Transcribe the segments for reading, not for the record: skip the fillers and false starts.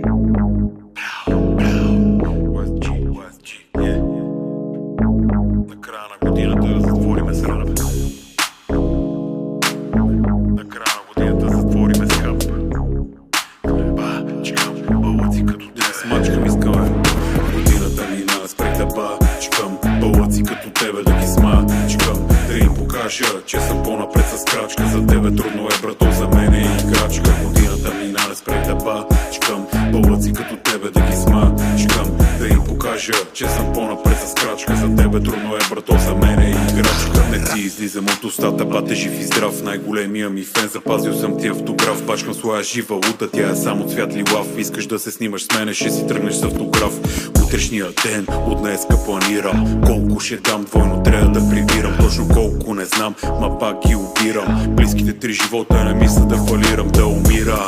На края на годината да затвориме с рап. На края на годината да затвориме с хъп. Чекам бълъци като те смачкам, искаме годината мина, спрей да бачкам бълъци като тебе да ги смачкам, да им покажа, че съм по-напред с крачка. За тебе трудно е, брато, за мен е играчка. Годината мина, не спрей да бачкам бълъци като тебе да ги смачкам, да им покажа, че съм по-напред с крачка. За тебе трудно е, брато, за мен е играчка. Не ти излизам от устата, бате, жив и здрав. Най-големия ми фен, запазил съм ти автограф. Бачкам своя жива лута, тя е само цвят ли лав. Искаш да се снимаш с мене, ще си тръгнеш с автограф. Утрешния ден от днеска планирам колко ще дам, двойно трябва да прибирам. Точно колко не знам, ма пак ги убирам. Близките 3 живота не мисля да фалирам, да умира.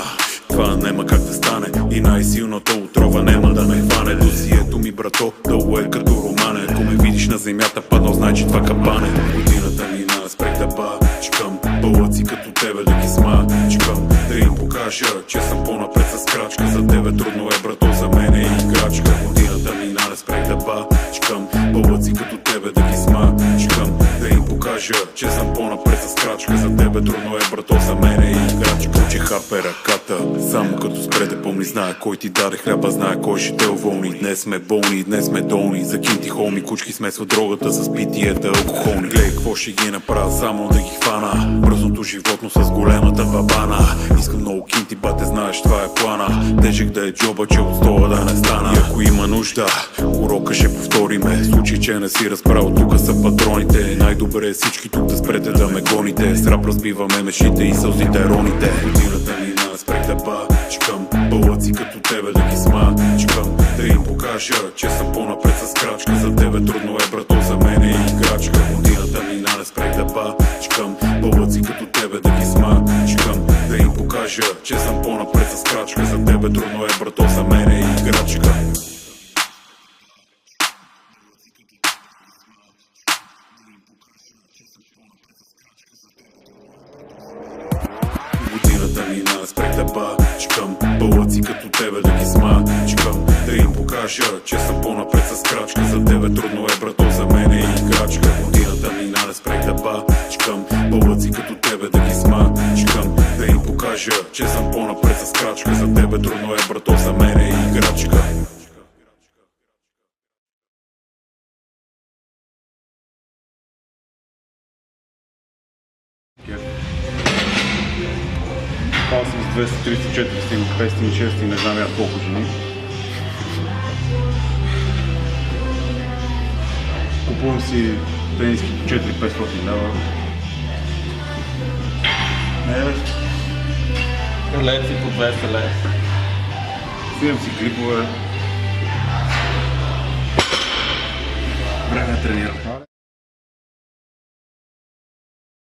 Това няма как да стане и най-силната отрова няма да ме хване. Досието ми, брато, дълго е като романе. Ако ме видиш на земята паднал, значи това капане. Годината мина, спрех да бачкам бълъци като тебе да ги смачкам, да им покажа, че съм по-напред с крачка. За тебе трудно е, брато, за мен е играчка. Годината мина, не спрех да бачкам бълъци като тебе да ги смачкам, да им покажа, че съм по-напред с крачка. За тебе трудно е, брато, за мен е играчка. Че хапе ръката, само като спре да помни. Знае кой ти даде хляба, знае кой ще те уволни. Днес сме болни, днес сме долни. За кинти холми, кучки смесва дрогата с питиета алкохолни. Гледай какво ще ги направя, само да ги хвана. Бръсното животно с големата бабана. Искам много кинти, бате, знаеш, това е плана. Тежък да е джоба, че от стола да не стана. И ако има нужда, урока ще повториме. В случай, че не си разправил, тука са патроните. Най-добре е всички тук да спрете да ме гоните. С рап разбиваме мешите и сълзите роните. Годината мина, спрех да бачкам бълъци като тебе да ги смачкам, да им покажа, че съм по-напред с крачка. За тебе трудно е, брато, за мен е играчка. Годината мина, не спрех да бачкам бълъци като тебе да ги смачкам, да им покажа, че съм по-напред с крачка. За тебе трудно е, брато, за мен е играчка. Годината мина, спрех да бачкам бълъци като тебе да ги смачкам, да им покажа, че съм по-напред с крачка. За тебе трудно е, брато, за мен е играчка. Годината мина, не спрех да бачкам бълъци като тебе да ги смачкам, да им покажа, че съм по-напред с крачка. За тебе трудно е, брато, за мен е играчка. Аз съм с 234, 506 и не знам я колко жени. Купувам си тениски по 4-500 лева. Не, бе. Ролеци по 200 лева. Снимам си клипове. Време тренирам.